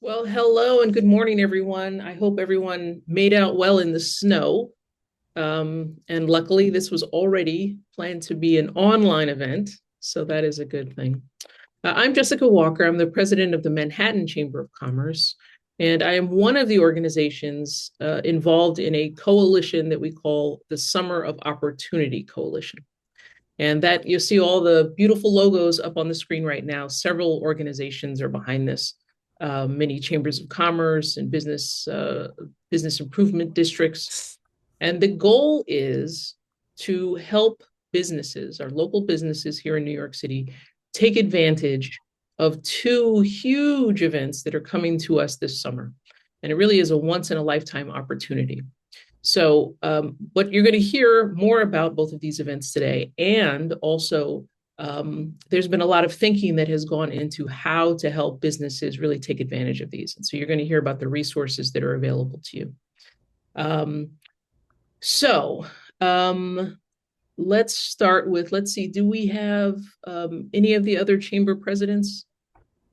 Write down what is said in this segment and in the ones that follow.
Well, hello and good morning, everyone. I hope everyone made out well in the snow. And luckily, this was already planned to be an online event, so that is a good thing. I'm Jessica Walker. I'm the president of the Manhattan Chamber of Commerce, and I am one of the organizations involved in a coalition that we call the Summer of Opportunity Coalition. And that you'll see all the beautiful logos up on the screen right now. Several organizations are behind this. Many chambers of commerce and business improvement districts. And the goal is to help businesses, our local businesses here in New York City, take advantage of two huge events that are coming to us this summer. And it really is a once in a lifetime opportunity. So, what you're going to hear more about both of these events today, and also there's been a lot of thinking that has gone into how to help businesses really take advantage of these. And so, you're going to hear about the resources that are available to you. Um, so, um, let's start with, let's see, do we have any of the other chamber presidents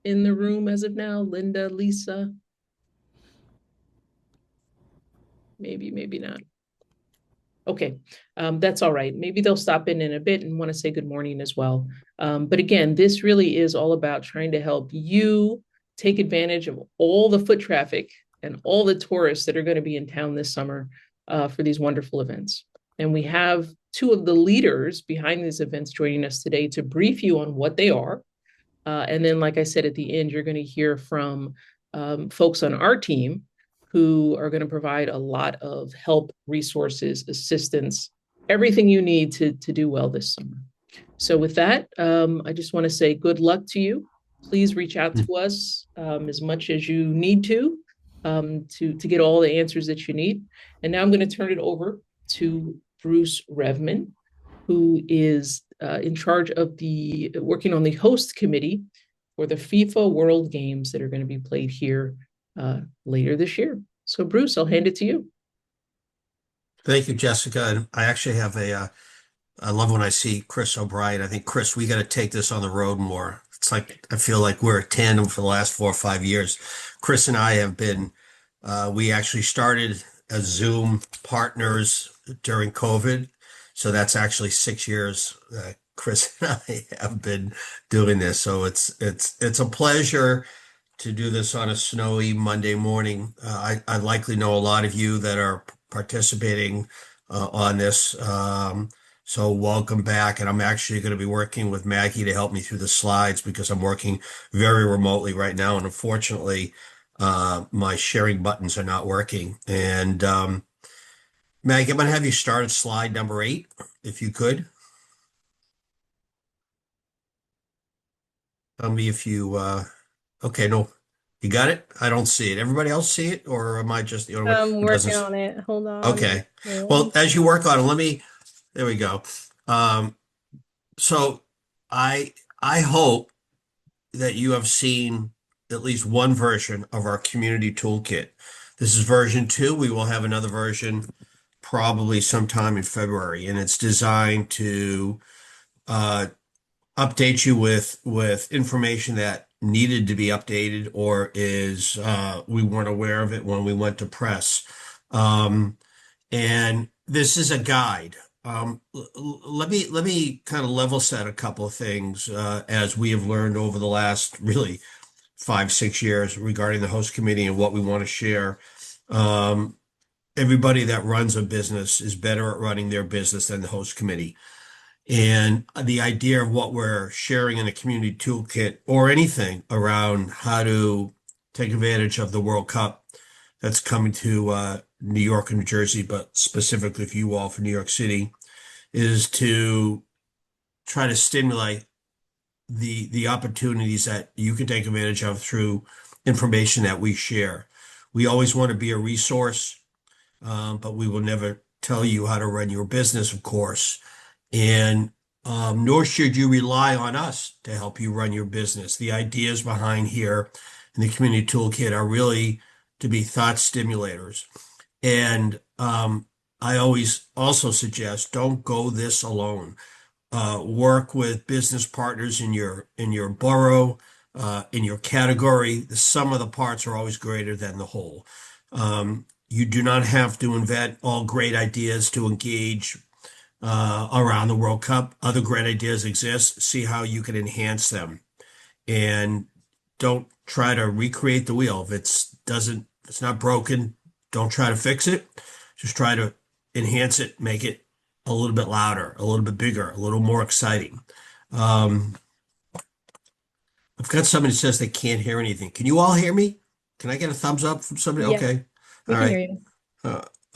in the room as of now? Linda, Lisa? Maybe, maybe not. Okay, that's all right. Maybe they'll stop in a bit and want to say good morning as well. But again, this really is all about trying to help you take advantage of all the foot traffic and all the tourists that are going to be in town this summer for these wonderful events. And we have two of the leaders behind these events joining us today to brief you on what they are. And then, like I said, at the end, you're going to hear from folks on our team who are going to provide a lot of help, resources, assistance, everything you need to do well this summer. So with that, I just want to say good luck to you. Please reach out to us as much as you need to get all the answers that you need. And now I'm going to turn it over to Bruce Revman, who is in charge of working on the host committee for the FIFA World Games that are going to be played here later this year. So, Bruce, I'll hand it to you. Thank you, Jessica. And I actually have I love when I see Chris O'Brien. I think, Chris, we got to take this on the road more. It's like, I feel like we're a tandem for the last 4 or 5 years. Chris and I have been, we actually started as Zoom partners during COVID. So that's actually 6 years. Chris and I have been doing this. So it's a pleasure to do this on a snowy Monday morning. I likely know a lot of you that are participating on this. So welcome back. And I'm actually going to be working with Maggie to help me through the slides because I'm working very remotely right now. And unfortunately, my sharing buttons are not working. And Maggie, I'm going to have you start at slide number 8, if you could. Tell me if you, okay, no, you got it? I don't see it. Everybody else see it? Or am I just the only one I'm who working doesn't? on it. Hold on. Okay. Well, as you work on it, there we go. Um, so I hope that you have seen at least one version of our community toolkit. This is version 2. We will have another version probably sometime in February, and it's designed to uh, update you with information that needed to be updated or is we weren't aware of it when we went to press. And this is a guide. Let me kind of level set a couple of things as we have learned over the last really 5, 6 years regarding the host committee and what we want to share. Um, Everybody that runs a business is better at running their business than the host committee. And the idea of what we're sharing in the community toolkit or anything around how to take advantage of the World Cup that's coming to New York and New Jersey, but specifically for you all for New York City, is to try to stimulate the opportunities that you can take advantage of through information that we share. We always want to be a resource, but we will never tell you how to run your business, of course. And nor should you rely on us to help you run your business. The ideas behind here in the community toolkit are really to be thought stimulators. And I always also suggest don't go this alone. Work with business partners in your borough, in your category. The sum of the parts are always greater than the whole. You do not have to invent all great ideas to engage around the World Cup. Other great ideas exist. See how you can enhance them, and don't try to recreate the wheel. If it's not broken, don't try to fix it. Just try to enhance it, make it a little bit louder, a little bit bigger, a little more exciting. Um, I've got somebody who says they can't hear anything. Can you all hear me? Can I get a thumbs up from somebody? Yes, Okay. we All can hear right.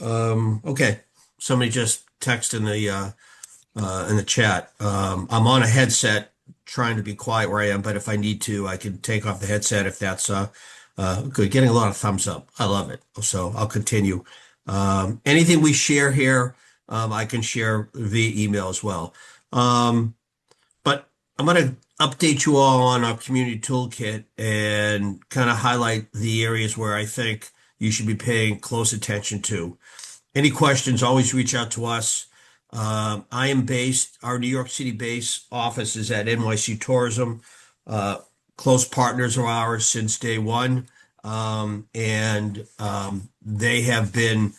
you. Uh, okay. Somebody just texted in the chat. I'm on a headset trying to be quiet where I am, but if I need to, I can take off the headset if that's good. Getting a lot of thumbs up. I love it. So I'll continue. Anything we share here, I can share via email as well. But I'm going to update you all on our community toolkit and kind of highlight the areas where I think you should be paying close attention to. Any questions, always reach out to us. Our New York City base office is at NYC Tourism, uh, close partners of ours since day one. They have been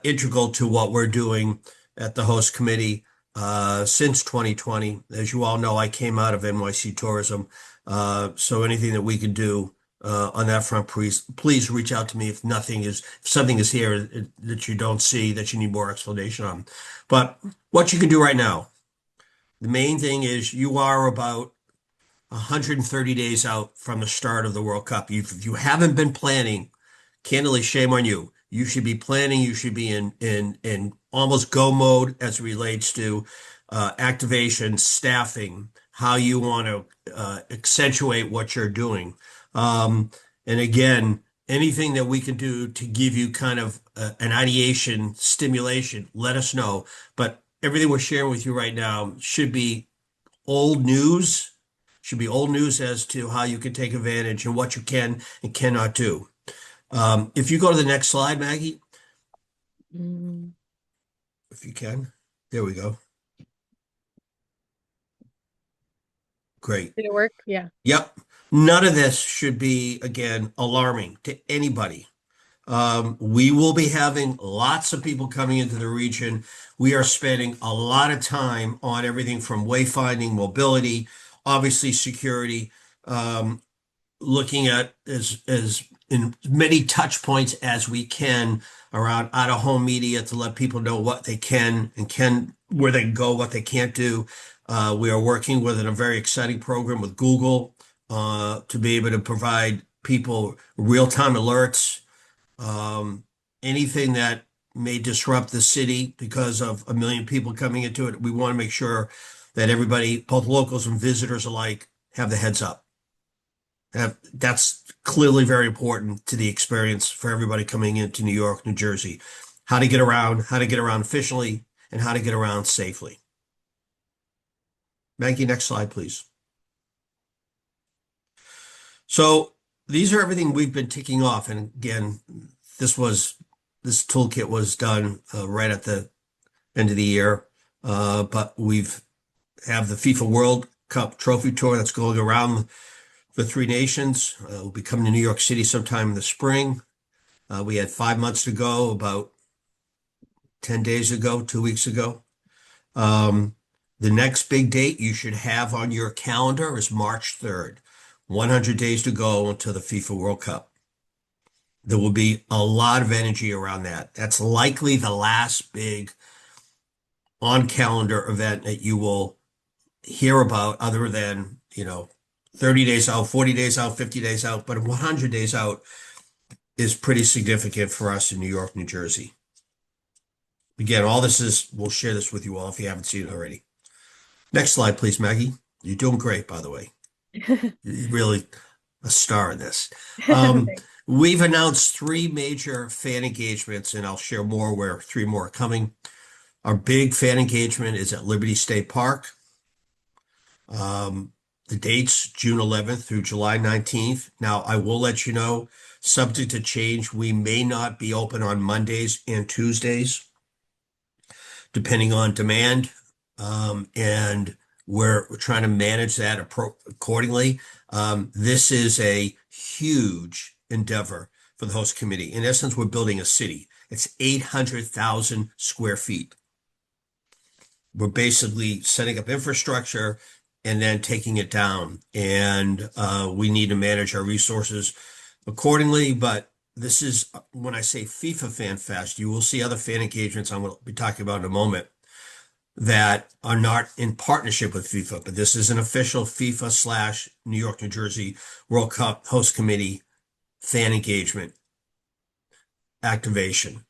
integral to what we're doing at the host committee since 2020. As you all know, I came out of NYC Tourism. So anything that we can do on that front, please reach out to me if something is here that you don't see that you need more explanation on. But what you can do right now, the main thing is you are about 130 days out from the start of the World Cup. If you haven't been planning, candidly, shame on you. You should be planning. You should be in almost go mode as it relates to activation, staffing, how you want to accentuate what you're doing. Um, and again, anything that we can do to give you kind of an ideation stimulation, let us know. But everything we're sharing with you right now old news, should be old news as to how you can take advantage and what you can and cannot do. If you go to the next slide, Maggie, Mm. if you can. There we go. Great. Did it work? Yeah. Yep. None of this should be, again, alarming to anybody. We will be having lots of people coming into the region. We are spending a lot of time on everything from wayfinding, mobility, obviously security, looking at as in many touch points as we can around out of home media to let people know what they can where they can go, what they can't do. We are working with a very exciting program with Google to be able to provide people real-time alerts, anything that may disrupt the city because of a million people coming into it. We want to make sure that everybody, both locals and visitors alike, have the heads up. That's clearly very important to the experience for everybody coming into New York, New Jersey. How to get around, efficiently, and how to get around safely. Maggie, next slide, please. So these are everything we've been ticking off. And again, this toolkit was done right at the end of the year. But we've have the FIFA World Cup trophy tour that's going around the three nations. We'll be coming to New York City sometime in the spring. We had 5 months to go, about 10 days ago, 2 weeks ago. The next big date you should have on your calendar is March 3rd. 100 days to go until the FIFA World Cup. There will be a lot of energy around that. That's likely the last big on calendar event that you will hear about other than, 30 days out, 40 days out, 50 days out, but 100 days out is pretty significant for us in New York, New Jersey. Again, we'll share this with you all if you haven't seen it already. Next slide, please, Maggie. You're doing great, by the way. You're really a star in this. Thanks. We've announced 3 major fan engagements, and I'll share more where 3 more are coming. Our big fan engagement is at Liberty State Park. The dates, June 11th through July 19th. Now, I will let you know, subject to change, we may not be open on Mondays and Tuesdays, depending on demand. And we're trying to manage that accordingly. This is a huge endeavor for the host committee. In essence, we're building a city. It's 800,000 square feet. We're basically setting up infrastructure and then taking it down. And we need to manage our resources accordingly. But this is, when I say FIFA Fan Fest, you will see other fan engagements I'm going to be talking about in a moment that are not in partnership with FIFA, but this is an official FIFA / New York, New Jersey World Cup host committee fan engagement activation.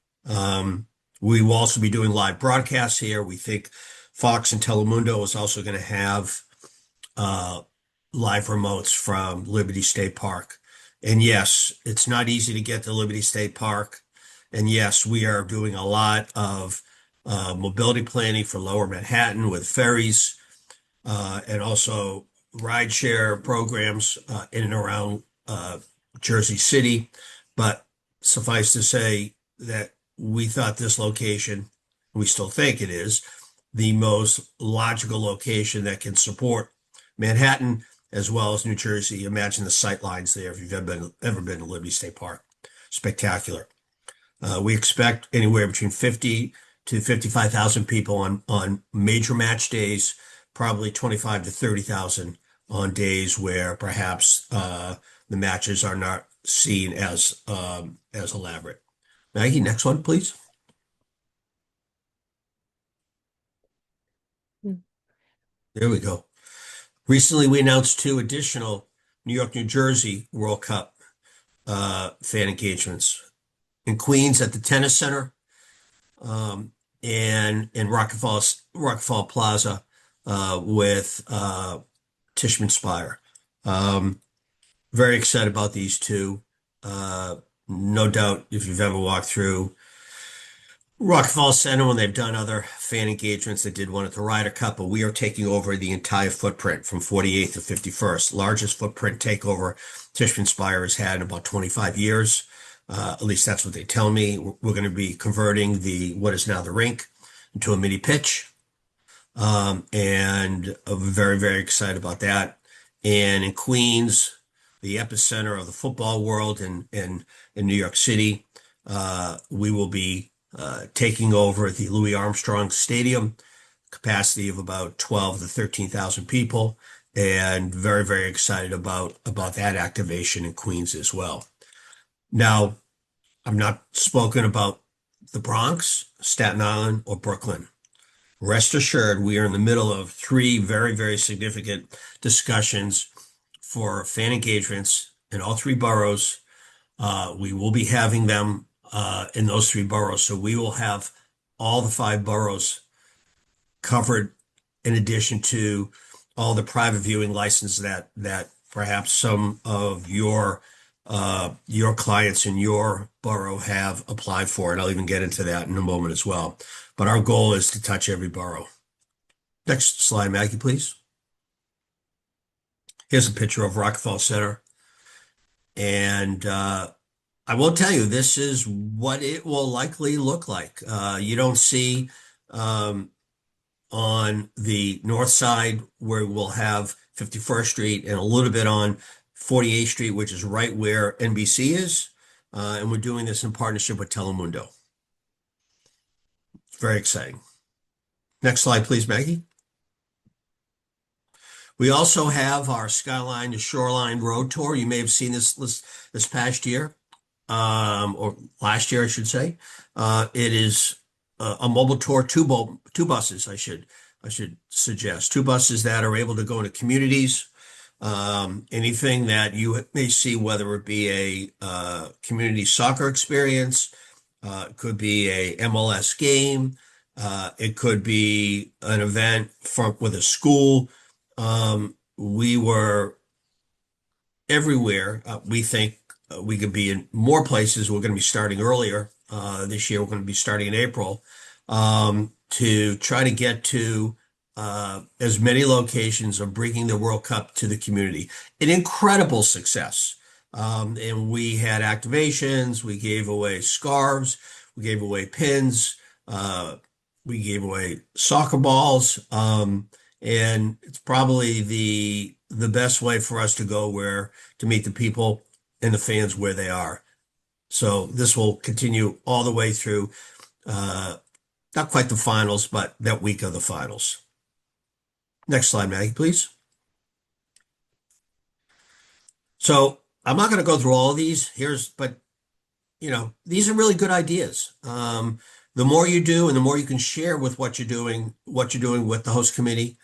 We will also be doing live broadcasts here. We think Fox and Telemundo is also going to have live remotes from Liberty State Park. And yes, it's not easy to get to Liberty State Park. And yes, we are doing a lot of mobility planning for Lower Manhattan with ferries and also rideshare programs in and around Jersey City. But suffice to say that we thought this location, we still think it is, the most logical location that can support Manhattan as well as New Jersey. Imagine the sight lines there if you've ever been to Liberty State Park. Spectacular. We expect anywhere between 50 to 55,000 people on major match days, probably 25 to 30,000 on days where perhaps the matches are not seen as elaborate. Maggie, next one, please. There we go. Recently, we announced 2 additional New York, New Jersey World Cup fan engagements in Queens at the Tennis Center and in Rockefeller Plaza with Tishman Speyer. Very excited about these 2. No doubt, if you've ever walked through Rockefeller Center when they've done other fan engagements, they did one at the Ryder Cup, but we are taking over the entire footprint from 48th to 51st. Largest footprint takeover Tishman Speyer has had in about 25 years. At least that's what they tell me. We're going to be converting what is now the rink into a mini pitch. And I'm very, very excited about that. And in Queens, the epicenter of the football world in New York City, we will be taking over the Louis Armstrong Stadium, capacity of about 12 to 13,000 people, and very, very excited about that activation in Queens as well. Now, I'm not spoken about the Bronx, Staten Island, or Brooklyn. Rest assured, we are in the middle of 3 very, very significant discussions for fan engagements in all 3 boroughs. We will be having them in those 3 boroughs. So we will have all the 5 boroughs covered in addition to all the private viewing licenses that perhaps some of your clients in your borough have applied for. And I'll even get into that in a moment as well. But our goal is to touch every borough. Next slide, Maggie, please. Here's a picture of Rockefeller Center. And I will tell you, this is what it will likely look like. You don't see on the north side where we'll have 51st Street and a little bit on 48th Street, which is right where NBC is. And we're doing this in partnership with Telemundo. Very exciting. Next slide, please, Maggie. We also have our Skyline to Shoreline Road Tour. You may have seen this past year, or last year, I should say. It is a mobile tour, 2 buses, I should suggest. 2 buses that are able to go into communities. Anything that you may see, whether it be a community soccer experience, it could be a MLS game, it could be an event with a school. We were everywhere. We think we could be in more places. We're going to be starting earlier this year. We're going to be starting in April to try to get to as many locations of bringing the World Cup to the community. An incredible success. And we had activations. We gave away scarves. We gave away pins. We gave away soccer balls. And it's probably the the best way for us to go to meet the people and the fans where they are. So this will continue all the way through, not quite the finals, but that week of the finals. Next slide, Maggie, please. So I'm not going to go through all of these. But these are really good ideas. The more you do and the more you can share with what you're doing with the host committee,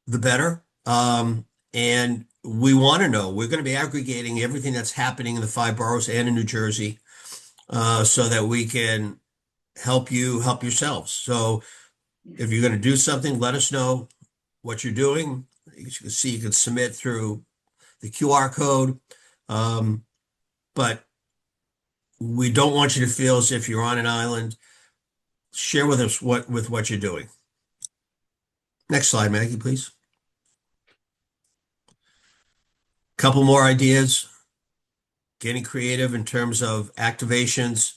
the better. And we want to know, we're going to be aggregating everything that's happening in the 5 boroughs and in New Jersey, so that we can help you help yourselves. So if you're going to do something, let us know what you're doing. As you can see, you can submit through the QR code. But we don't want you to feel as if you're on an island. Share with us what you're doing. Next slide, Maggie, please. Couple more ideas. Getting creative in terms of activations.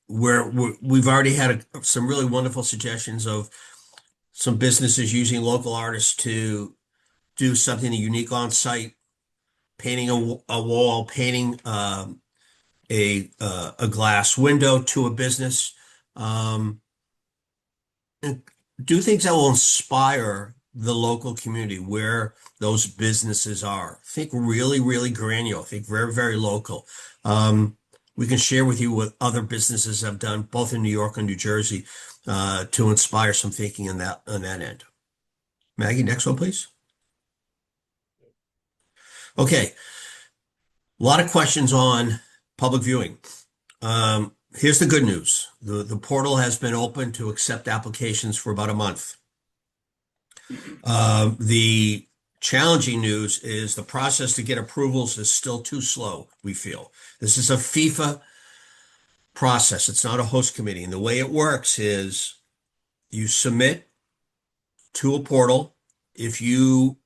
We've already had some really wonderful suggestions of some businesses using local artists to do something unique on site, painting a wall, painting a glass window to a business, and do things that will inspire the local community where those businesses are. Think really, really granular. Think very, very local. We can share with you what other businesses have done, both in New York and New Jersey, to inspire some thinking on that end. Maggie, next one, please. Okay. A lot of questions on public viewing. Here's the good news. The portal has been open to accept applications for about a month. The challenging news is the process to get approvals is still too slow, we feel. This is a FIFA process. It's not a host committee. And the way it works is you submit to a portal. If you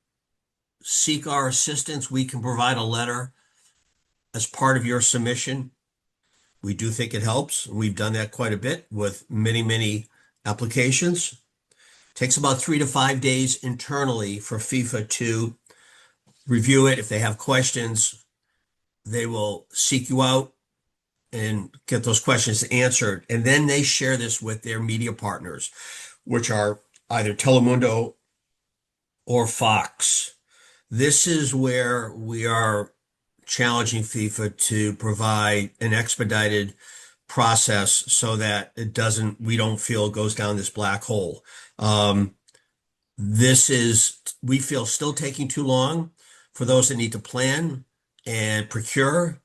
seek our assistance, we can provide a letter as part of your submission. We do think it helps. We've done that quite a bit with many, many applications. It takes about 3 to 5 days internally for FIFA to review it. If they have questions, they will seek you out and get those questions answered. And then they share this with their media partners, which are either Telemundo or Fox. This is where we are challenging FIFA to provide an expedited process so that we don't feel it goes down this black hole. This is, we feel, still taking too long for those that need to plan and procure.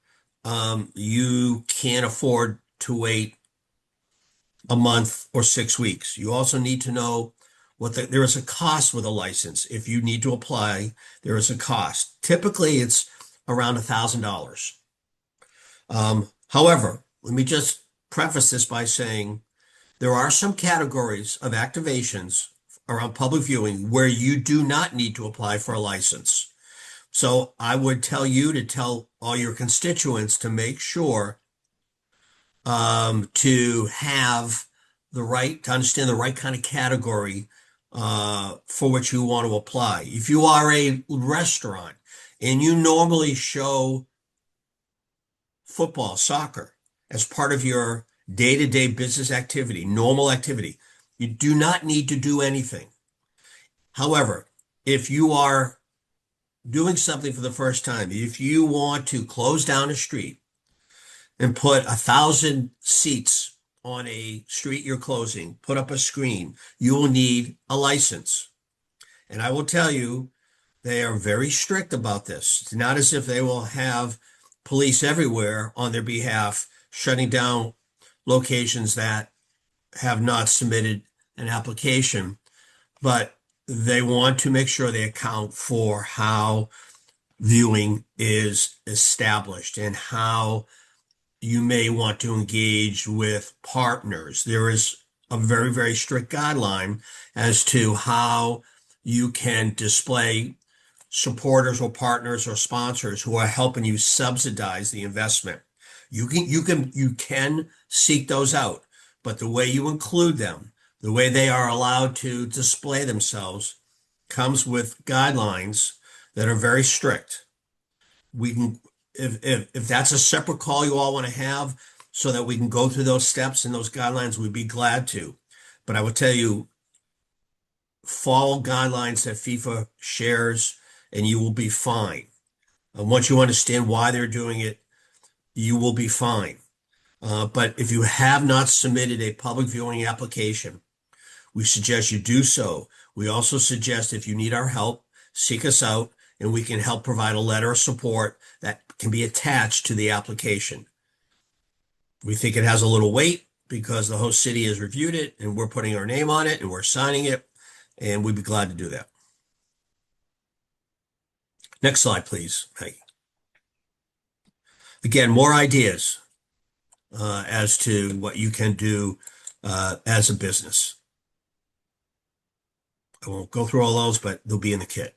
You can't afford to wait a month or 6 weeks. You also need to know there is a cost with a license. If you need to apply, there is a cost. Typically, it's around $1,000. However, let me just preface this by saying there are some categories of activations around public viewing where you do not need to apply for a license. So I would tell you to tell all your constituents to make sure to understand the right kind of category for which you want to apply. If you are a restaurant and you normally show football, soccer as part of your day-to-day business activity, normal activity, you do not need to do anything. However, if you are doing something for the first time, if you want to close down a street and put 1,000 seats on a street you're closing, put up a screen, you will need a license. And I will tell you, they are very strict about this. It's not as if they will have police everywhere on their behalf, shutting down locations that have not submitted an application, but they want to make sure they account for how viewing is established and how you may want to engage with partners. There is a very, very strict guideline as to how you can display supporters or partners or sponsors who are helping you subsidize the investment. You can seek those out, but the way you include them, the way they are allowed to display themselves comes with guidelines that are very strict. We can, if that's a separate call you all want to have so that we can go through those steps and those guidelines, we'd be glad to. But I would tell you, follow guidelines that FIFA shares and you will be fine. And once you understand why they're doing it, you will be fine. But if you have not submitted a public viewing application, we suggest you do so. We also suggest if you need our help, seek us out and we can help provide a letter of support that can be attached to the application. We think it has a little weight because the host city has reviewed it and we're putting our name on it and we're signing it, and we'd be glad to do that. Next slide, please, Maggie. Again, more ideas as to what you can do as a business. I won't go through all those, but they'll be in the kit.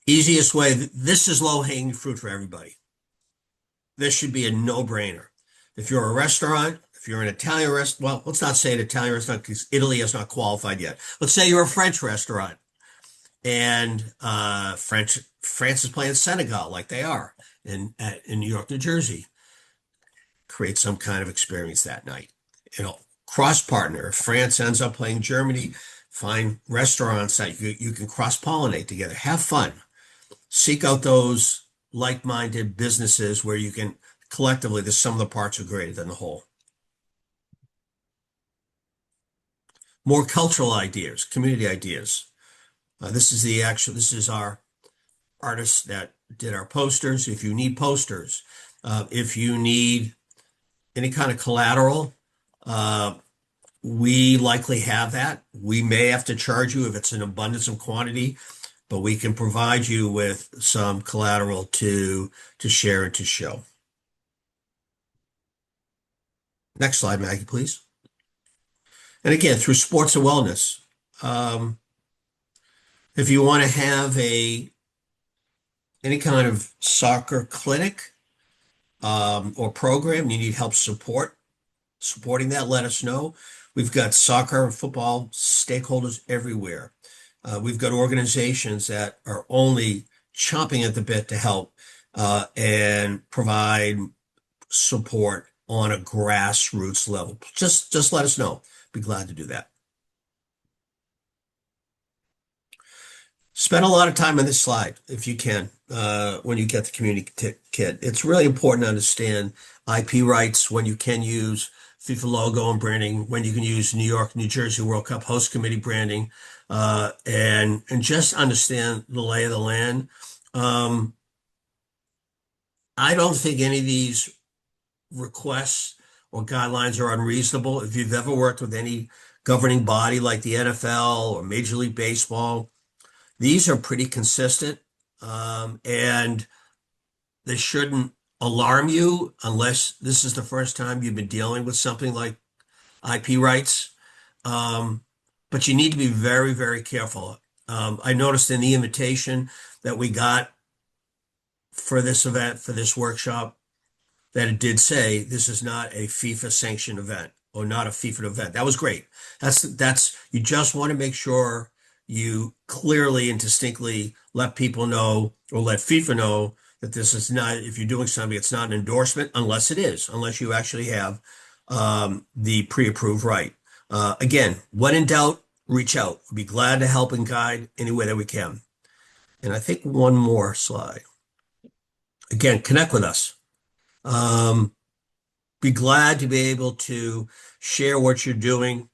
Easiest way, this is low-hanging fruit for everybody. This should be a no-brainer. If you're a restaurant, if you're an Italian restaurant, well, let's not say an Italian restaurant because Italy has not qualified yet. Let's say you're a French restaurant and France is playing Senegal like they are in New York, New Jersey. Create some kind of experience that night. Cross-partner. If France ends up playing Germany, find restaurants that you can cross-pollinate together. Have fun. Seek out those like-minded businesses where you can collectively, the sum of the parts are greater than the whole. More cultural ideas, community ideas. This is our artists that did our posters. If you need posters, if you need any kind of collateral, we likely have that. We may have to charge you if it's an abundance of quantity, but we can provide you with some collateral to share and to show. Next slide, Maggie, please. And again, through sports and wellness. If you want to have any kind of soccer clinic or program, you need help supporting that, let us know. We've got soccer and football stakeholders everywhere. We've got organizations that are only chomping at the bit to help and provide support on a grassroots level. Just let us know. Be glad to do that. Spend a lot of time on this slide if you can when you get the community kit. It's really important to understand IP rights, when you can use FIFA logo and branding, when you can use New York, New Jersey World Cup host committee branding, and just understand the lay of the land. I don't think any of these requests or guidelines are unreasonable. If you've ever worked with any governing body like the NFL or Major League Baseball, these are pretty consistent, and they shouldn't alarm you unless this is the first time you've been dealing with something like IP rights. But you need to be very, very careful. I noticed in the invitation that we got for this event, for this workshop, that it did say this is not a FIFA sanctioned event or not a FIFA event. That was great. That's you just want to make sure you clearly and distinctly let people know or let FIFA know that this is not, if you're doing something, it's not an endorsement unless it is, unless you actually have the pre-approved right. Again, when in doubt, reach out. We'll be glad to help and guide any way that we can. And I think one more slide. Again, connect with us. Be glad to be able to share what you're doing.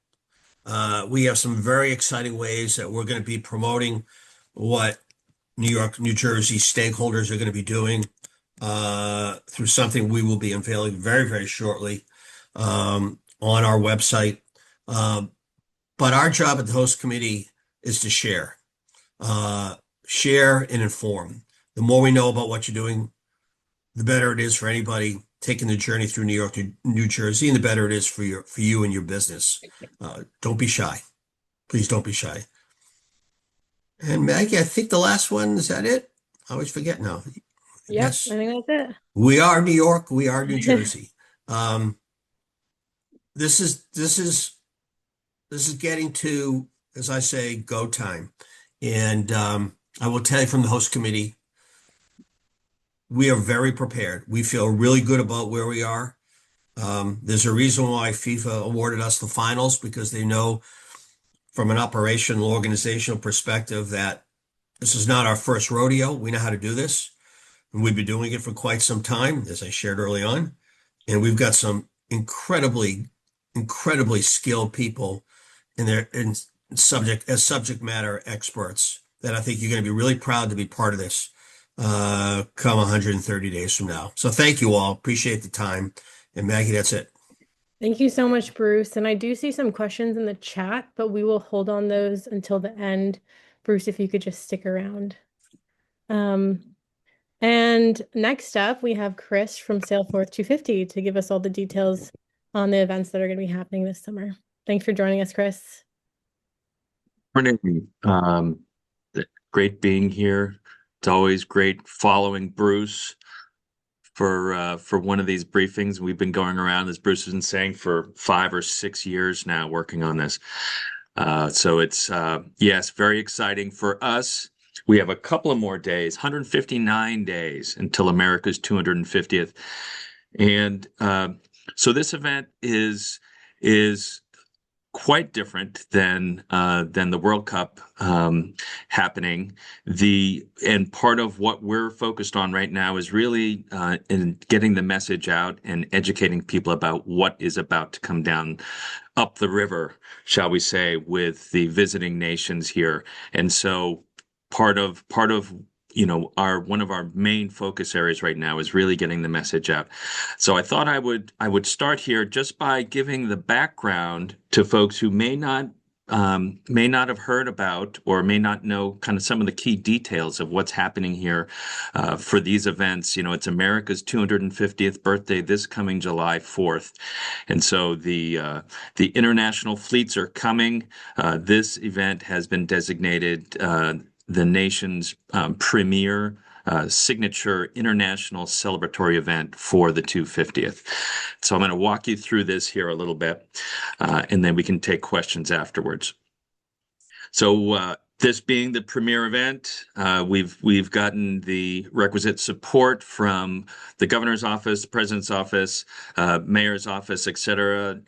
We have some very exciting ways that we're going to be promoting what New York, New Jersey stakeholders are going to be doing through something we will be unveiling very, very shortly on our website. But our job at the host committee is to share and inform. The more we know about what you're doing, the better it is for anybody taking the journey through New York to New Jersey, and the better it is for you and your business. Don't be shy. Please don't be shy. And Maggie, I think the last one, is that it? I always forget now. Yep, Yes. I think that's it. We are New York. We are New Jersey. This is getting to as I say, go time. And I will tell you from the host committee, we are very prepared. We feel really good about where we are. There's a reason why FIFA awarded us the finals, because they know from an operational organizational perspective that this is not our first rodeo. We know how to do this. And we've been doing it for quite some time, as I shared early on. And we've got some incredibly skilled people in subject matter experts that I think you're going to be really proud to be part of this come 130 days from now. So thank you all. Appreciate the time. And Maggie, that's it. Thank you so much, Bruce. And I do see some questions in the chat, but we will hold on those until the end. Bruce, if you could just stick around. And next up, we have Chris from Sail4th 250 to give us all the details on the events that are going to be happening this summer. Thanks for joining us, Chris. Morning. Great being here. It's always great following Bruce for one of these briefings. We've been going around, as Bruce has been saying, for 5 or 6 years now, working on this. So it's yes, very exciting for us. We have a couple of more days, 159 days until America's 250th, and so this event is quite different than the World Cup happening. And part of what we're focused on right now is really in getting the message out and educating people about what is about to come down up the river, shall we say, with the visiting nations here. And so part of one of our main focus areas right now is really getting the message out. So I thought I would start here just by giving the background to folks who may not have heard about or may not know kind of some of the key details of what's happening here for these events. It's America's 250th birthday this coming July 4th. And so the international fleets are coming. This event has been designated the nation's premier signature international celebratory event for the 250th. So I'm going to walk you through this here a little bit, and then we can take questions afterwards. So this being the premier event, we've gotten the requisite support from the governor's office, the president's office, mayor's office, etc.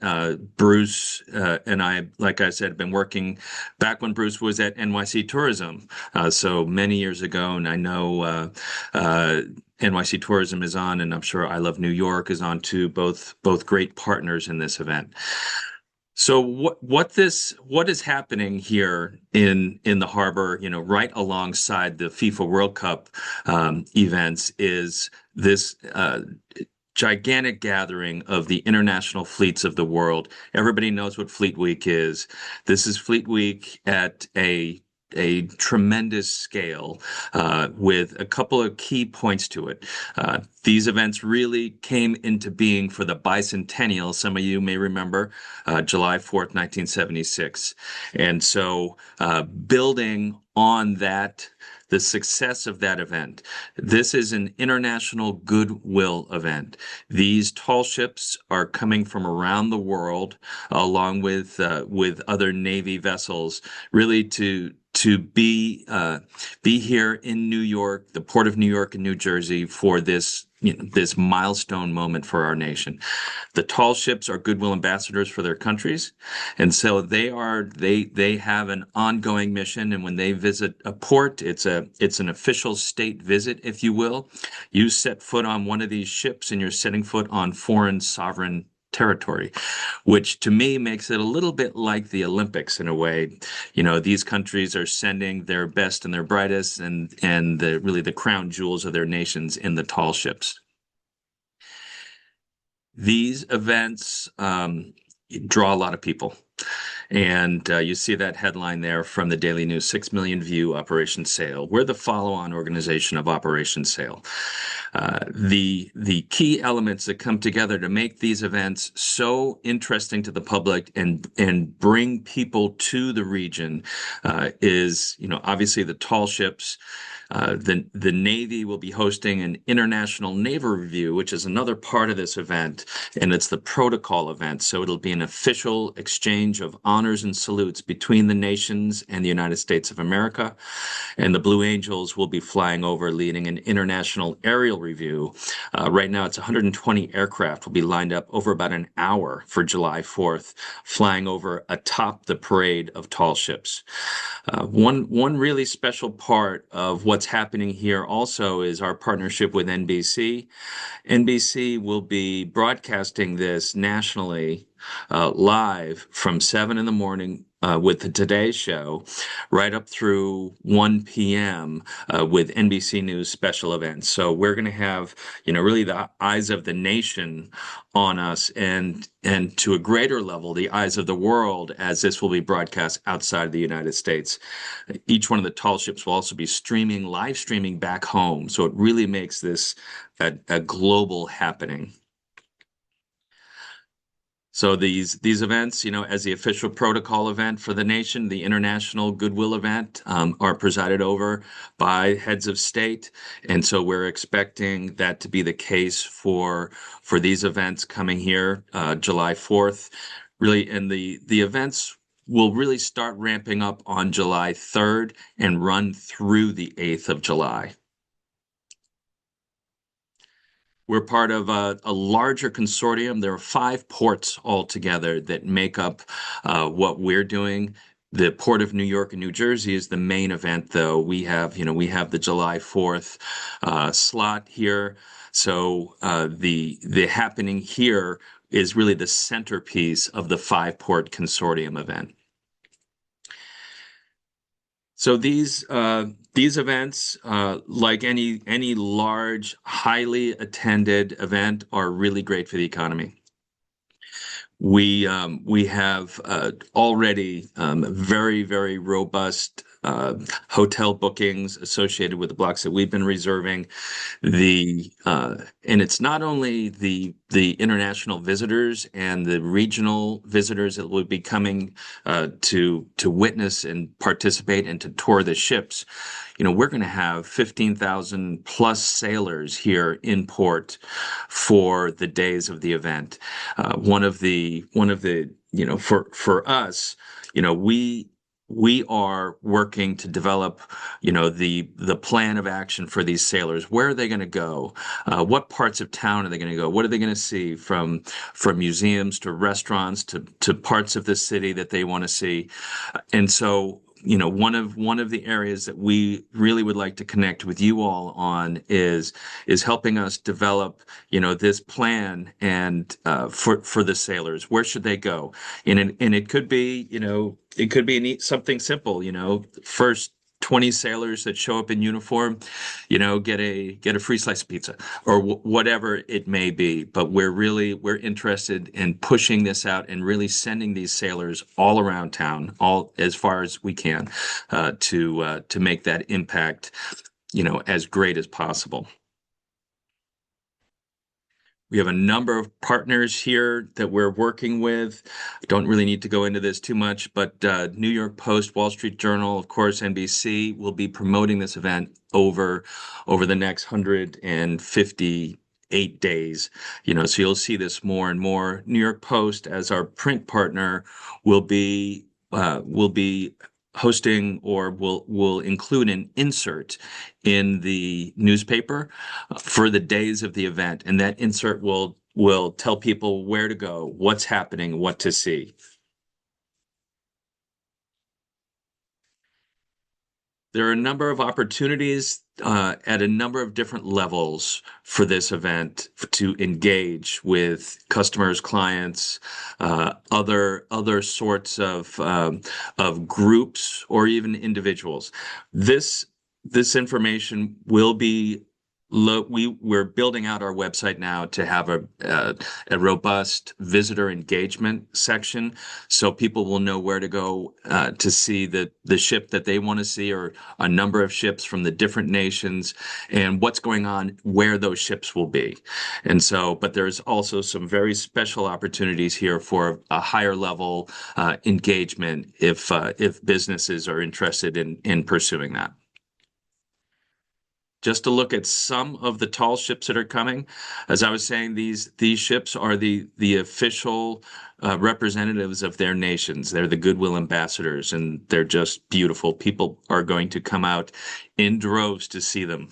Bruce and I, like I said, have been working back when Bruce was at NYC Tourism, so many years ago, and I know NYC Tourism is on, and I'm sure I Love New York is on too. Both great partners in this event. So what is happening here in the harbor, right alongside the FIFA World Cup events, is this gigantic gathering of the international fleets of the world. Everybody knows what Fleet Week is. This is Fleet Week at a tremendous scale with a couple of key points to it. These events really came into being for the bicentennial. Some of you may remember July 4th, 1976. And so building on that, the success of that event, this is an international goodwill event. These tall ships are coming from around the world, along with other Navy vessels, really to be here in New York, the Port of New York and New Jersey, for this milestone moment for our nation. The tall ships are goodwill ambassadors for their countries, and so they have an ongoing mission. And when they visit a port, it's an official state visit, if you will. You set foot on one of these ships, and you're setting foot on foreign sovereign territory, which to me makes it a little bit like the Olympics in a way. These countries are sending their best and their brightest and really the crown jewels of their nations in the tall ships. These events draw a lot of people. And you see that headline there from the Daily News, 6 million view Operation Sail. We're the follow-on organization of Operation Sail. The key elements that come together to make these events so interesting to the public and bring people to the region is, obviously the tall ships. The Navy will be hosting an International Naval Review, which is another part of this event, and it's the protocol event. So it'll be an official exchange of honors and salutes between the nations and the United States of America. And the Blue Angels will be flying over, leading an international aerial review. Right now, it's 120 aircraft will be lined up over about an hour for July 4th, flying over atop the parade of tall ships. One really special part of what's happening here also is our partnership with NBC. NBC will be broadcasting this nationally live from 7 in the morning with the Today Show, right up through 1 p.m. With NBC News special events. So we're going to have, really the eyes of the nation on us, and to a greater level, the eyes of the world, as this will be broadcast outside of the United States. Each one of the tall ships will also be live streaming back home. So it really makes this a global happening. So these events, as the official protocol event for the nation, the International Goodwill event, are presided over by heads of state, and so we're expecting that to be the case for these events coming here, July 4th. Really, and the events will really start ramping up on July 3rd and run through the 8th of July. We're part of a larger consortium. There are 5 ports altogether that make up what we're doing. The Port of New York and New Jersey is the main event, though. We have the July 4th slot here. So the happening here is really the centerpiece of the 5-port consortium event. So these events, like any large, highly attended event, are really great for the economy. We have already very, very robust hotel bookings associated with the blocks that we've been reserving. And it's not only the international visitors and the regional visitors that will be coming to witness and participate and to tour the ships. We're going to have 15,000 plus sailors here in port for the days of the event. One of the for us, we are working to develop, the plan of action for these sailors. Where are they going to go? What parts of town are they going to go? What are they going to see, from museums to restaurants to parts of the city that they want to see? And so, one of the areas that we really would like to connect with you all on is helping us develop, this plan and for the sailors. Where should they go? And it could be, something simple. First 20 sailors that show up in uniform, get a free slice of pizza, or whatever it may be. But we're interested in pushing this out and really sending these sailors all around town, all as far as we can, to make that impact, as great as possible. We have a number of partners here that we're working with. I don't really need to go into this too much, but New York Post, Wall Street Journal, of course, NBC will be promoting this event over the next 158 days. So you'll see this more and more. New York Post, as our print partner, will be hosting, or will include an insert in the newspaper for the days of the event, and that insert will tell people where to go, what's happening, what to see. There are a number of opportunities at a number of different levels for this event to engage with customers, clients, other sorts of groups, or even individuals. This information will be. We're building out our website now to have a robust visitor engagement section, so people will know where to go to see the ship that they want to see, or a number of ships from the different nations, and what's going on, where those ships will be. And so, but there's also some very special opportunities here for a higher level engagement if businesses are interested in pursuing that. just to look at some of the tall ships that are coming. As I was saying, these ships are the official representatives of their nations. They're the goodwill ambassadors, and they're just beautiful. People are going to come out in droves to see them.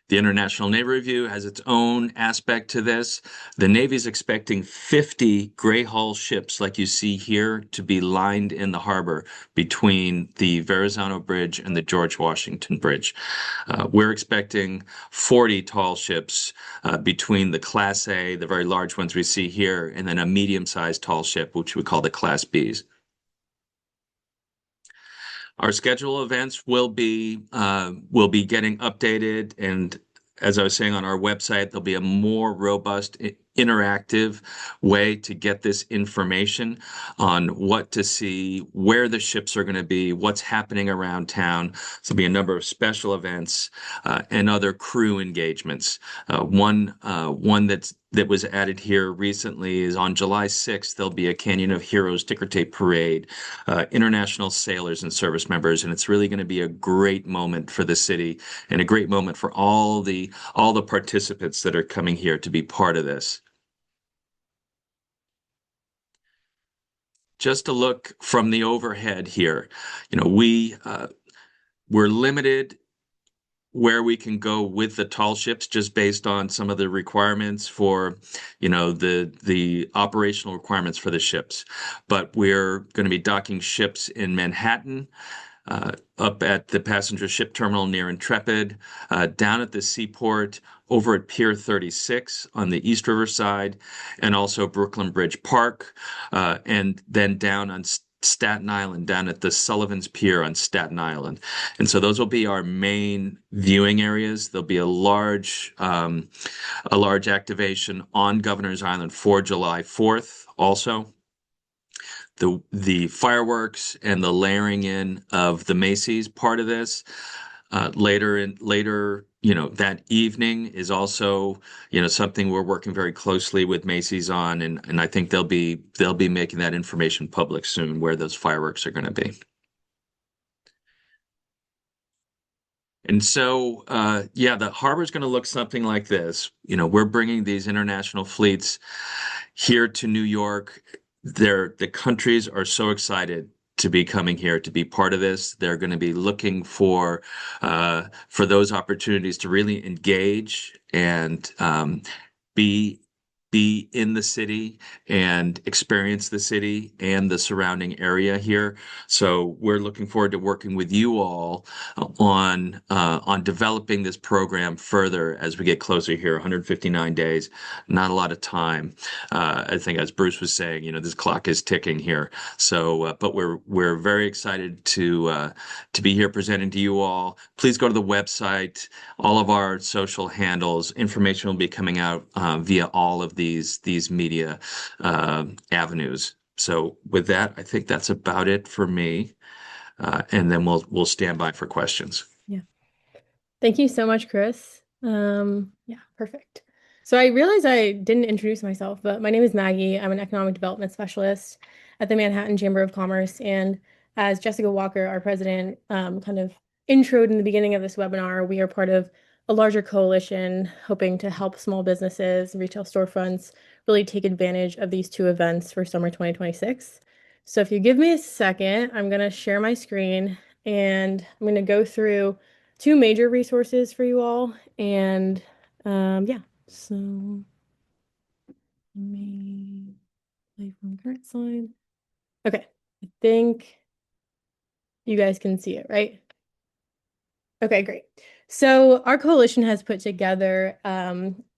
The International Navy Review has its own aspect to this. The Navy is expecting 50 gray hull ships like you see here to be lined in the harbor between the Verrazano Bridge and the George Washington Bridge. We're expecting 40 tall ships between the Class A, the very large ones we see here, and then a medium-sized tall ship, which we call the Class Bs. Our schedule events will be getting updated, and as I was saying on our website, there'll be a more robust, interactive way to get this information on what to see, where the ships are going to be, what's happening around town. So there'll be a number of special events and other crew engagements. One that was added here recently is on July 6th, there'll be a Canyon of Heroes ticker tape parade, international sailors and service members, and it's really going to be a great moment for the city and a great moment for all the participants that are coming here to be part of this. Just to look from the overhead here, we're limited where we can go with the tall ships just based on some of the requirements for, the operational requirements for the ships. But we're going to be docking ships in Manhattan, up at the passenger ship terminal near Intrepid, down at the seaport, over at Pier 36 on the East River side, and also Brooklyn Bridge Park, and then down on Staten Island, down at the Sullivan's Pier on Staten Island. And so those will be our main viewing areas. There'll be a large activation on Governor's Island for July 4th also. The fireworks and the layering in of the Macy's part of this later, that evening is also, something we're working very closely with Macy's on, and I think they'll be making that information public soon where those fireworks are going to be. And so, the harbor is going to look something like this. We're bringing these international fleets here to New York. The countries are so excited to be coming here to be part of this. They're going to be looking for those opportunities to really engage and be in the city and experience the city and the surrounding area here. So we're looking forward to working with you all on developing this program further as we get closer here. 159 days, not a lot of time. I think, as Bruce was saying, this clock is ticking here. So, but we're very excited to be here presenting to you all. Please go to the website. All of our social handles, information will be coming out via all of these media avenues. So with that, I think that's about it for me. And then we'll stand by for questions. Yeah. Thank you so much, Chris. Perfect. So I realized I didn't introduce myself, but my name is Maggie. I'm an economic development specialist at the Manhattan Chamber of Commerce. And as Jessica Walker, our president, kind of introed in the beginning of this webinar, we are part of a larger coalition hoping to help small businesses, retail storefronts really take advantage of these two events for summer 2026. So if you give me a second, I'm going to share my screen and I'm going to go through two major resources for you all. And so let me play from current slide. Okay, I think you guys can see it, right? Okay, great. So our coalition has put together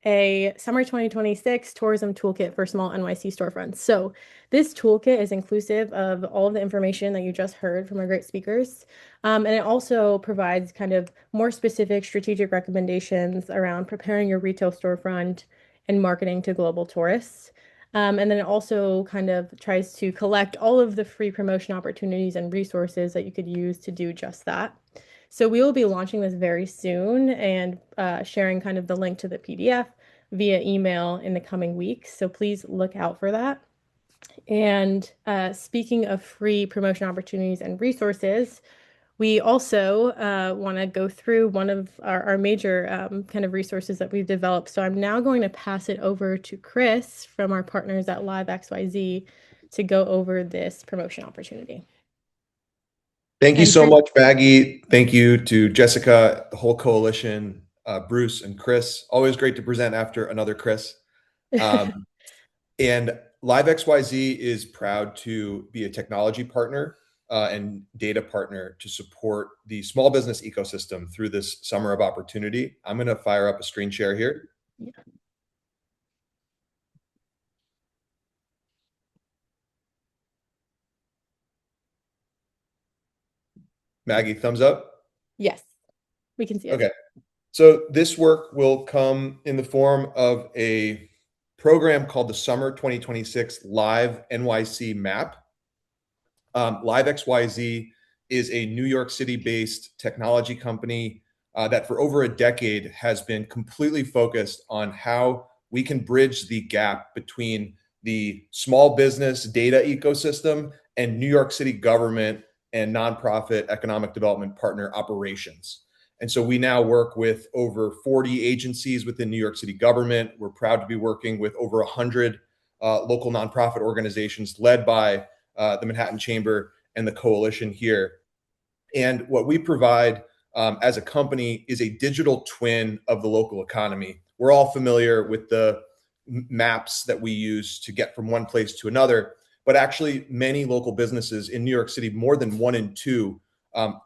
a summer 2026 tourism toolkit for small NYC storefronts. So this toolkit is inclusive of all of the information that you just heard from our great speakers. And it also provides kind of more specific strategic recommendations around preparing your retail storefront and marketing to global tourists. And then it also kind of tries to collect all of the free promotion opportunities and resources that you could use to do just that. So we will be launching this very soon and sharing kind of the link to the PDF via email in the coming weeks. So please look out for that. And speaking of free promotion opportunities and resources, we also want to go through one of our major kind of resources that we've developed. So I'm now going to pass it over to Chris from our partners at Live XYZ to go over this promotion opportunity. Thank you And so Chris- much, Maggie. Thank you to Jessica, the whole coalition, Bruce and Chris. Always great to present after another Chris. And Live XYZ is proud to be a technology partner and data partner to support the small business ecosystem through this summer of opportunity. I'm going to fire up a screen share here. Yeah. Maggie, thumbs up. Yes, we can see it. Okay. So this work will come in the form of a program called the Summer 2026 Live NYC Map. Live XYZ is a New York City-based technology company that for over a decade has been completely focused on how we can bridge the gap between the small business data ecosystem and New York City government and nonprofit economic development partner operations. And so we now work with over 40 agencies within New York City government. We're proud to be working with over 100 local nonprofit organizations led by the Manhattan Chamber and the coalition here. And what we provide as a company is a digital twin of the local economy. We're all familiar with the maps that we use to get from one place to another, but actually many local businesses in New York City, more than 1 in 2,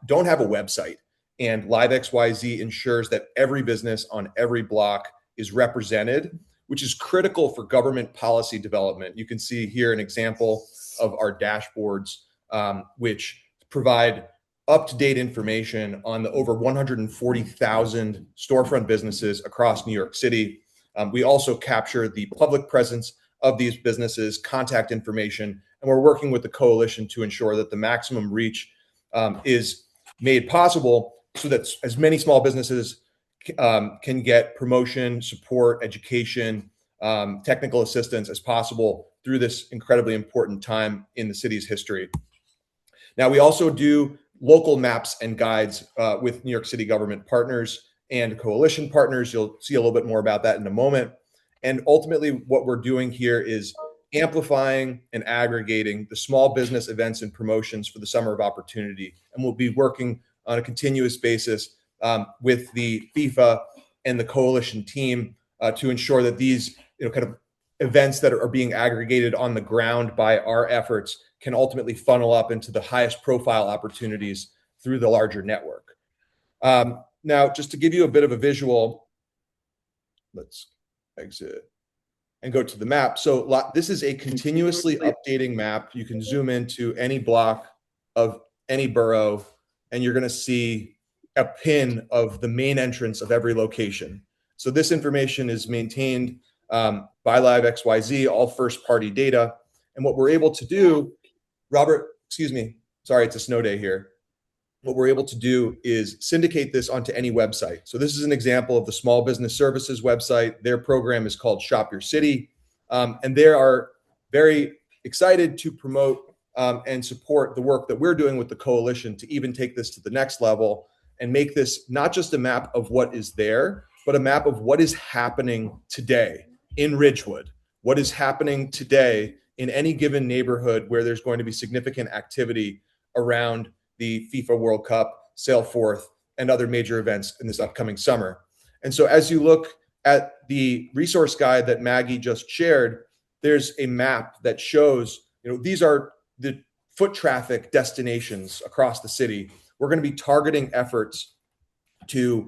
don't have a website. And Live XYZ ensures that every business on every block is represented, which is critical for government policy development. You can see here an example of our dashboards, which provide up-to-date information on the over 140,000 storefront businesses across New York City. We also capture the public presence of these businesses, contact information, and we're working with the coalition to ensure that the maximum reach is made possible so that as many small businesses can get promotion, support, education, technical assistance as possible through this incredibly important time in the city's history. Now, we also do local maps and guides with New York City government partners and coalition partners. You'll see a little bit more about that in a moment. And ultimately, what we're doing here is amplifying and aggregating the small business events and promotions for the Summer of Opportunity. And we'll be working on a continuous basis with the FIFA and the coalition team to ensure that these kind of events that are being aggregated on the ground by our efforts can ultimately funnel up into the highest profile opportunities through the larger network. Now, just to give you a bit of a visual, let's exit and go to the map. So this is a continuously updating map. You can zoom into any block of any borough, and you're going to see a pin of the main entrance of every location. So this information is maintained by Live XYZ, all first-party data. And what we're able to do, Robert, excuse me, sorry, it's a snow day here. What we're able to do is syndicate this onto any website. So this is an example of the Small Business Services website. Their program is called Shop Your City. And they are very excited to promote and support the work that we're doing with the coalition to even take this to the next level and make this not just a map of what is there, but a map of what is happening today in Ridgewood, what is happening today in any given neighborhood where there's going to be significant activity around the FIFA World Cup, Sail4th, and other major events in this upcoming summer. And so as you look at the resource guide that Maggie just shared, there's a map that shows, these are the foot traffic destinations across the city. We're going to be targeting efforts to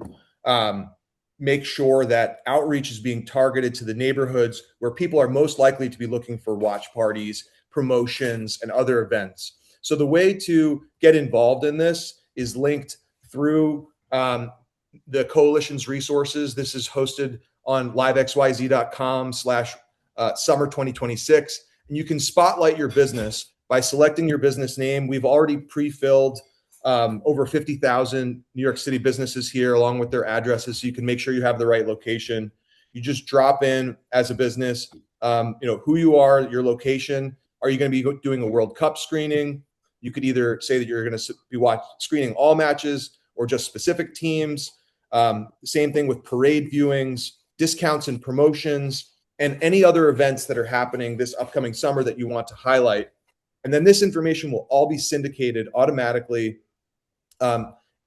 make sure that outreach is being targeted to the neighborhoods where people are most likely to be looking for watch parties, promotions, and other events. So the way to get involved in this is linked through the coalition's resources. This is hosted on livexyz.com/summer 2026. And you can spotlight your business by selecting your business name. We've already pre-filled over 50,000 New York City businesses here along with their addresses, so you can make sure you have the right location. You just drop in as a business, who you are, your location. Are you going to be doing a World Cup screening? You could either say that you're going to be screening all matches or just specific teams. Same thing with parade viewings, discounts and promotions, and any other events that are happening this upcoming summer that you want to highlight. And then this information will all be syndicated automatically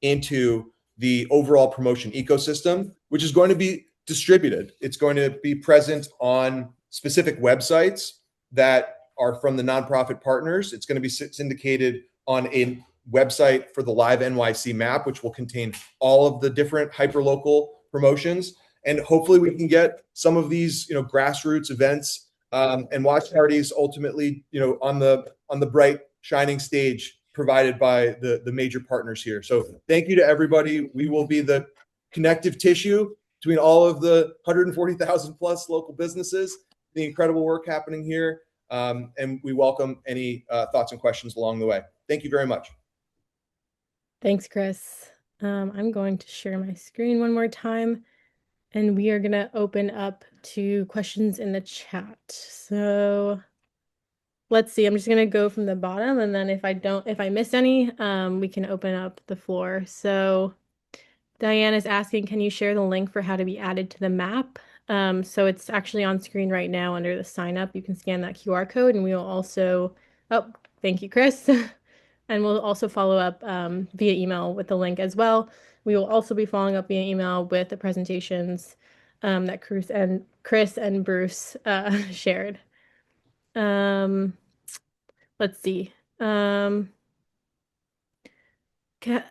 into the overall promotion ecosystem, which is going to be distributed. It's going to be present on specific websites that are from the nonprofit partners. It's going to be syndicated on a website for the Live NYC map, which will contain all of the different hyperlocal promotions. And hopefully we can get some of these, grassroots events and watch parties ultimately, on the bright shining stage provided by the major partners here. So thank you to everybody. We will be the connective tissue between all of the 140,000 plus local businesses, the incredible work happening here. And we welcome any thoughts and questions along the way. Thank you very much. Thanks, Chris. I'm going to share my screen one more time, and we are going to open up to questions in the chat. So let's see, I'm just going to go from the bottom, and then if I miss any, we can open up the floor. So Diane is asking, can you share the link for how to be added to the map? So it's actually on screen right now under the sign up. You can scan that QR code, and we will also, thank you, Chris. And we'll also follow up via email with the link as well. We will also be following up via email with the presentations that Chris and Bruce shared. Let's see.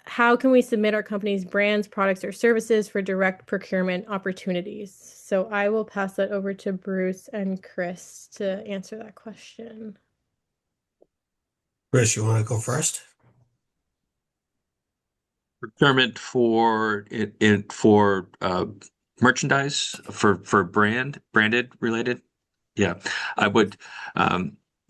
How can we submit our company's brands, products, or services for direct procurement opportunities? So I will pass that over to Bruce and Chris to answer that question. Chris, you want to go first? Procurement for merchandise for branded related. Yeah, I would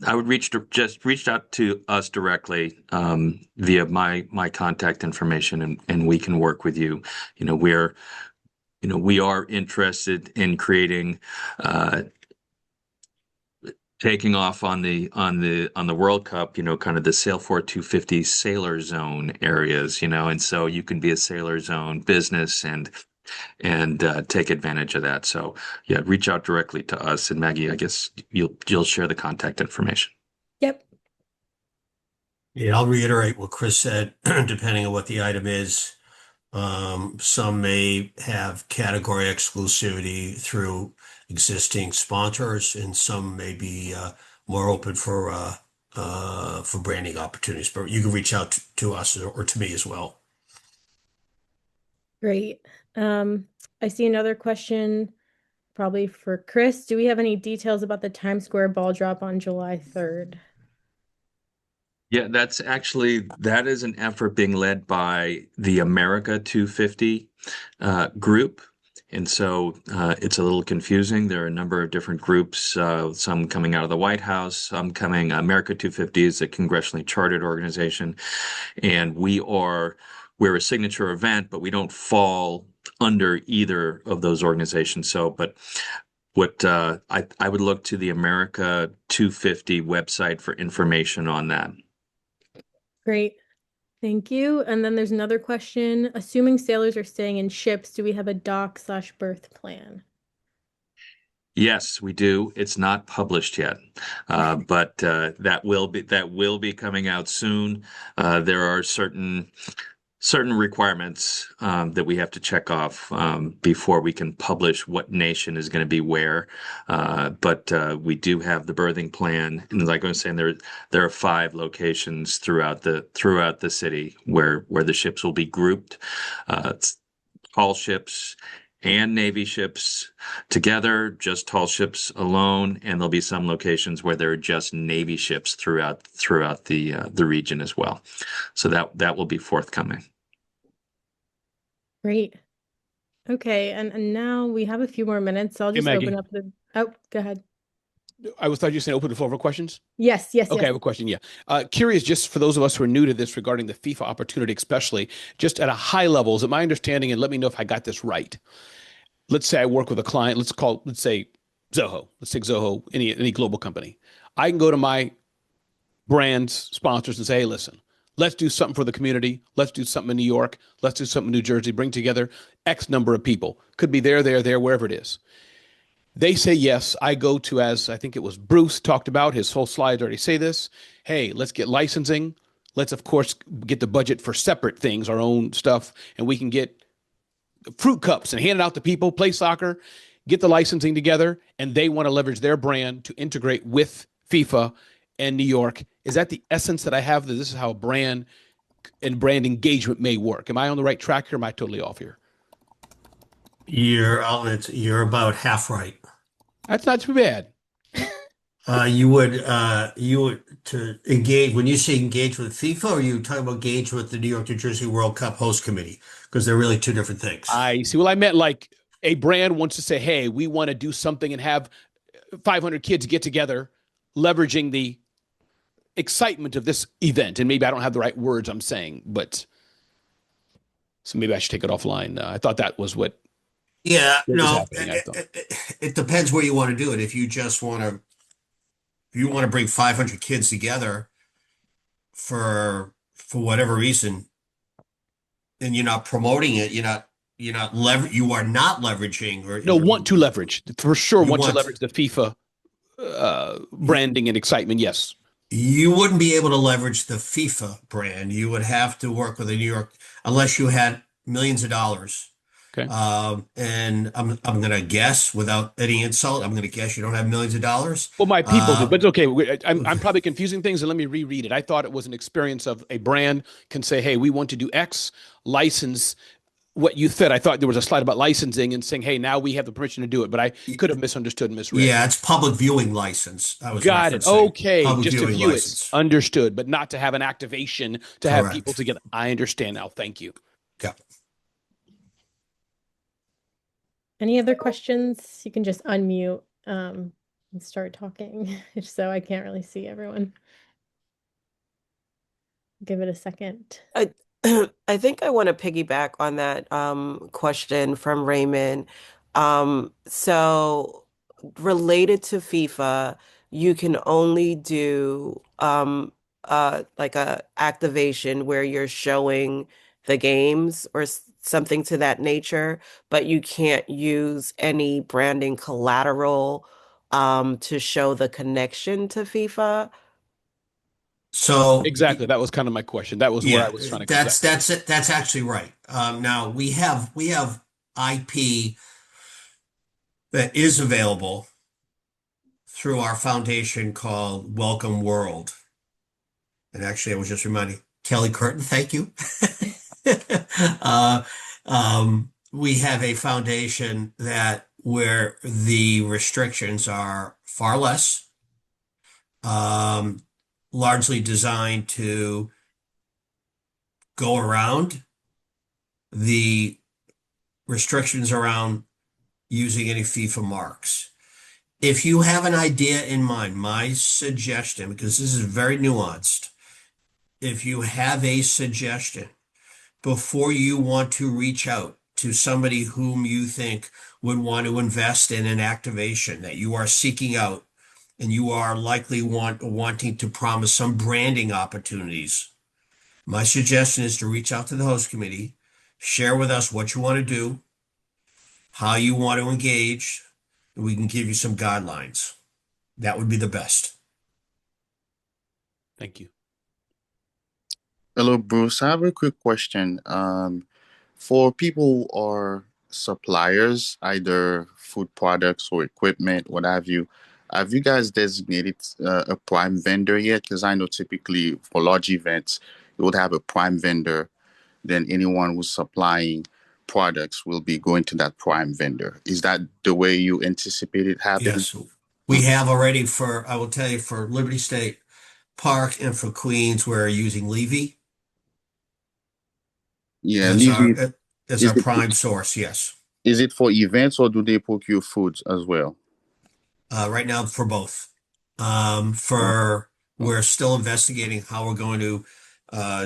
reach out to us directly via my contact information, and we can work with you. We are interested in creating taking off on the World Cup, kind of the Sail4th 250 sailor zone areas, and so you can be a sailor zone business and take advantage of that. So yeah, reach out directly to us, and Maggie, I guess you'll share the contact information. Yep. Yeah, I'll reiterate what Chris said, depending on what the item is. Some may have category exclusivity through existing sponsors, and some may be more open for branding opportunities. But you can reach out to us or to me as well. Great. I see another question, probably for Chris. Do we have any details about the Times Square ball drop on July 3rd? Yeah, that is an effort being led by the America 250 group. And so it's a little confusing. There are a number of different groups, some coming out of the White House, some coming. America 250 is a congressionally chartered organization, and we're a signature event, but we don't fall under either of those organizations. So, but what I would look to the America 250 website for information on that. Great. Thank you. And then there's another question. Assuming sailors are staying in ships, do we have a dock/berth plan? Yes, we do. It's not published yet, but that will be coming out soon. There are certain requirements that we have to check off before we can publish what nation is going to be where. But we do have the berthing plan, and like I was saying, there are 5 locations throughout the city where the ships will be grouped. It's tall ships and Navy ships together, just tall ships alone, and there'll be some locations where there are just Navy ships throughout the region as well. So that will be forthcoming. Great. Okay, and now we have a few more minutes, so I'll just open up the. Oh, go ahead. I thought you were saying open the floor for questions. Yes. Okay, I have a question. Yeah. Curious, just for those of us who are new to this regarding the FIFA opportunity, especially just at a high level, is it my understanding, and let me know if I got this right. Let's say I work with a client, let's say Zoho. Let's take Zoho, any global company. I can go to my brands, sponsors, and say, hey, listen, let's do something for the community. Let's do something in New York. Let's do something in New Jersey. Bring together X number of people. Could be there, wherever it is. They say yes. I go to, as I think it was Bruce talked about, his whole slides already say this. Hey, let's get licensing. Let's, of course, get the budget for separate things, our own stuff, and we can get fruit cups and hand it out to people, play soccer, get the licensing together, and they want to leverage their brand to integrate with FIFA and New York. Is that the essence that I have, that this is how a brand and brand engagement may work? Am I on the right track here? Am I totally off here? You're about half right. That's not too bad. You would to engage, when you say engage with FIFA, or are you talking about engage with the New York, New Jersey World Cup host committee? Because they're really two different things. I see. Well, I meant like a brand wants to say, hey, we want to do something and have 500 kids get together, leveraging the excitement of this event. And maybe I don't have the right words I'm saying, but so maybe I should take it offline. I thought that was what Yeah, was no, happening. I thought. it depends where you want to do it. If you want to bring 500 kids together for whatever reason, and you're not promoting it, you are not leveraging, or No, want to leverage for sure. You Want to want- leverage the FIFA branding and excitement. Yes. you wouldn't be able to leverage the FIFA brand. You would have to work with the New York, unless you had millions of dollars. Okay. And I'm gonna guess, without any insult, I'm gonna guess you don't have millions of dollars. Well, my people do, but it's okay. I'm probably confusing things, and let me reread it. I thought it was an experience of a brand can say, hey, we want to do X, license what you said. I thought there was a slide about licensing and saying, hey, now we have the permission to do it, but I could have misunderstood and misread. Yeah, it's public viewing license. I was Got it. referencing. Okay. Public Just to viewing view license. it. Understood, but not to have an activation to have Correct. people together. I understand now. Thank you. Yeah. Any other questions? You can just unmute and start talking. So I can't really see everyone. Give it a second. I think I want to piggyback on that question from Raymond. So related to FIFA, you can only do like a activation where you're showing the games or something to that nature, but you can't use any branding collateral to show the connection to FIFA. So Exactly. That was kind of my question. That was where I was trying to go. that's it. That's actually right. Now we have IP that is available through our foundation called Welcome World. And actually, I was just reminding Kelly Curtin, thank you. We have a foundation where the restrictions are far less, largely designed to go around the restrictions around using any FIFA marks. If you have an idea in mind, my suggestion, because this is very nuanced, if you have a suggestion before you want to reach out to somebody whom you think would want to invest in an activation that you are seeking out, and you are likely wanting to promise some branding opportunities, my suggestion is to reach out to the host committee, share with us what you want to do, how you want to engage, and we can give you some guidelines. That would be the best. Thank you. Hello, Bruce. I have a quick question. For people who are suppliers, either food products or equipment, what have you guys designated a prime vendor yet? Because I know typically for large events, you would have a prime vendor, then anyone who's supplying products will be going to that prime vendor. Is that the way you anticipate it happening? Yes, we have already I will tell you, for Liberty State Park and for Queens, we're using Levy. Yeah, As our prime source, yes. Is it for events or do they procure foods as well? Right now for both. We're still investigating how we're going to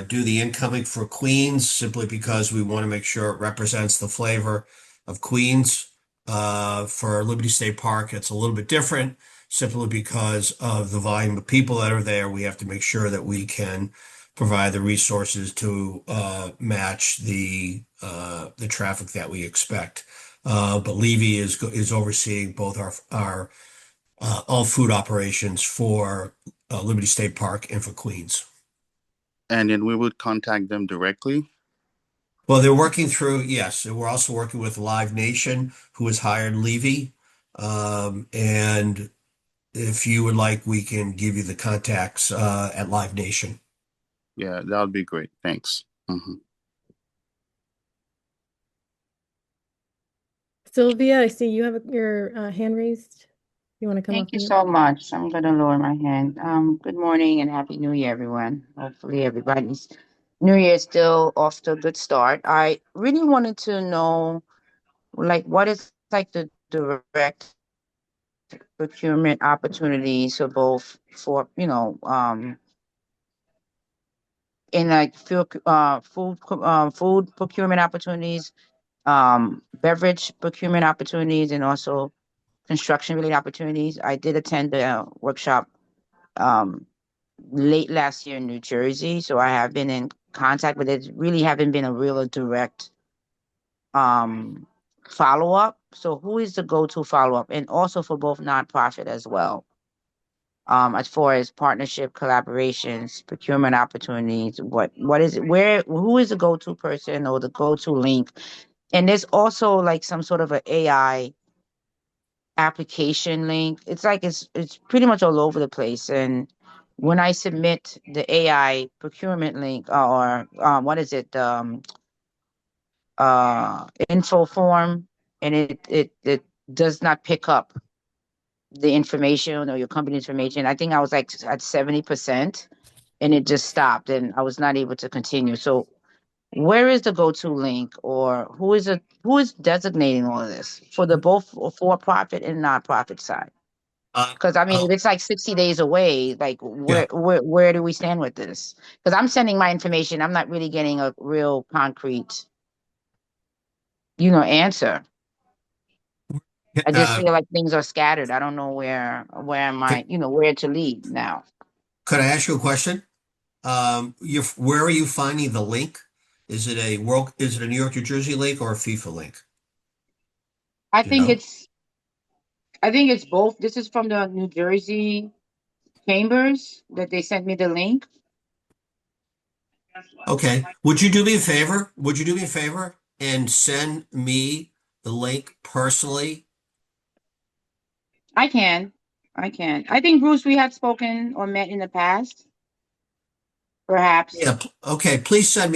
do the incoming for Queens, simply because we want to make sure it represents the flavor of Queens. For Liberty State Park, it's a little bit different simply because of the volume of people that are there. We have to make sure that we can provide the resources to match the traffic that we expect. But Levy is overseeing both our all food operations for Liberty State Park and for Queens. And then we would contact them directly. Well, they're working through, yes. We're also working with Live Nation, who has hired Levy. And if you would like, we can give you the contacts at Live Nation. Yeah, that would be great. Thanks. Sylvia, I see you have your hand raised. You want to come off Thank you mute? so much. I'm going to lower my hand. Good morning and Happy New Year, everyone. Hopefully, everybody's New Year is still off to a good start. I really wanted to know, like, what is like the direct procurement opportunities for both for, in like food procurement opportunities, beverage procurement opportunities, and also construction related opportunities. I did attend a workshop um, late last year in New Jersey, so I have been in contact, but it really haven't been a real direct um, follow up. So, who is the go-to follow up, and also for both nonprofit as well, as far as partnership, collaborations, procurement opportunities? What is it? Where who is the go-to person or the go-to link? And there's also like some sort of an AI application link. It's like it's pretty much all over the place. And when I submit the AI procurement link or what is it, info form, and it does not pick up the information or your company information. I think I was like at 70%, and it just stopped, and I was not able to continue. So where is the go-to link, or who is designating all of this for the both for-profit and nonprofit side? Uh, Because I mean, uh, if it's like 60 days away, like yeah. where do we stand with this? Because I'm sending my information, I'm not really getting a real concrete, answer. I just Uh, feel like things are scattered. I don't know where am I, could, where to lead now. could I ask you a question? Where are you finding the link? Is it a New York, New Jersey link or a FIFA link? I Do you think know? it's I think it's both. This is from the New Jersey Chambers that they sent me the link. Okay. Would you do me a favor? Would you do me a favor and send me the link personally? I can. I can. I think Bruce, we had spoken or met in the past, perhaps. Yeah. Okay. Please Yeah. send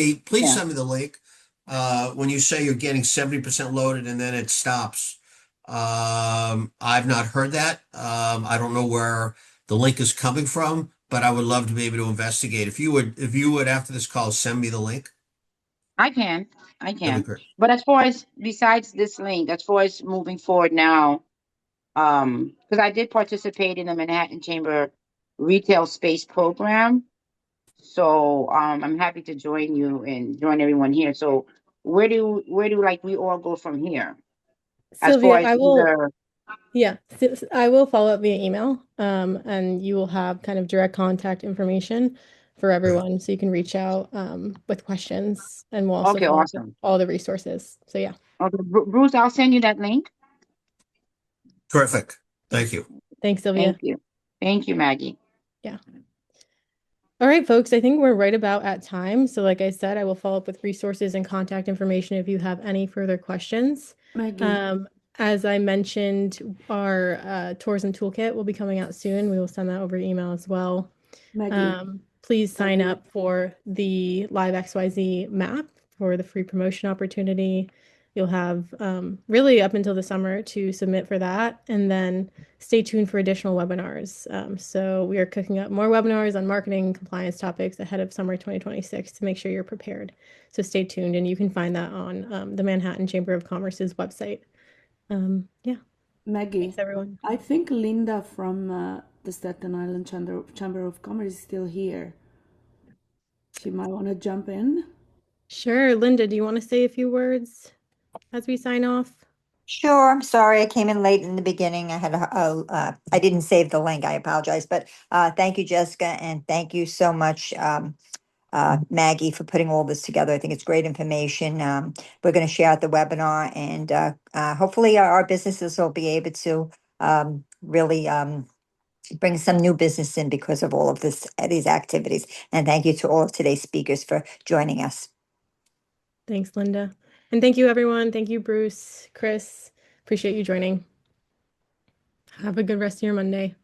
me the link. When you say you're getting 70% loaded and then it stops, I've not heard that. I don't know where the link is coming from, but I would love to be able to investigate. If you would after this call, send me the link. I can. I That'd be can. great. But as far as besides this link, as far as moving forward now, because I did participate in the Manhattan Chamber Retail Space Program. So I'm happy to join you and join everyone here. So where do like we all go from here? As far Sylvia, as either I will follow up via email, and you will have kind of direct contact information for Great. everyone, so you can reach out with questions, and we'll also okay, follow up with awesome. all the resources. So yeah, Okay, Bruce, I'll send you that link. Terrific. yeah. Thank you. Thanks, Sylvia. Thank you. Thank you, Maggie. Yeah. All right, folks, I think we're right about at time. So like I said, I will follow up with resources and contact information if you have any further questions. Maggie, As I mentioned, our tourism toolkit will be coming out soon. We will send that over email as well. Please sign Maggie. up for the Live XYZ map for the free promotion opportunity. You'll have really up until the summer to submit for that, and then stay tuned for additional webinars. So we are cooking up more webinars on marketing and compliance topics ahead of summer 2026 to make sure you're prepared. So stay tuned, and you can find that on the Manhattan Chamber of Commerce's website. Yeah, Maggie, thanks everyone. I think Linda from the Staten Island Chamber of Commerce is still here. She might want to jump in. Sure, Linda, do you want to say a few words as we sign off? Sure. I'm sorry. I came in late in the beginning. I had I didn't save the link. I apologize. But thank you, Jessica, and thank you so much, Maggie, for putting all this together. I think it's great information. We're going to share out the webinar, and hopefully our businesses will be able to really bring some new business in because of all of these activities. And thank you to all of today's speakers for joining us. Thanks, Linda. And thank you, everyone. Thank you, Bruce, Chris. Appreciate you joining. Have a good rest of your Monday.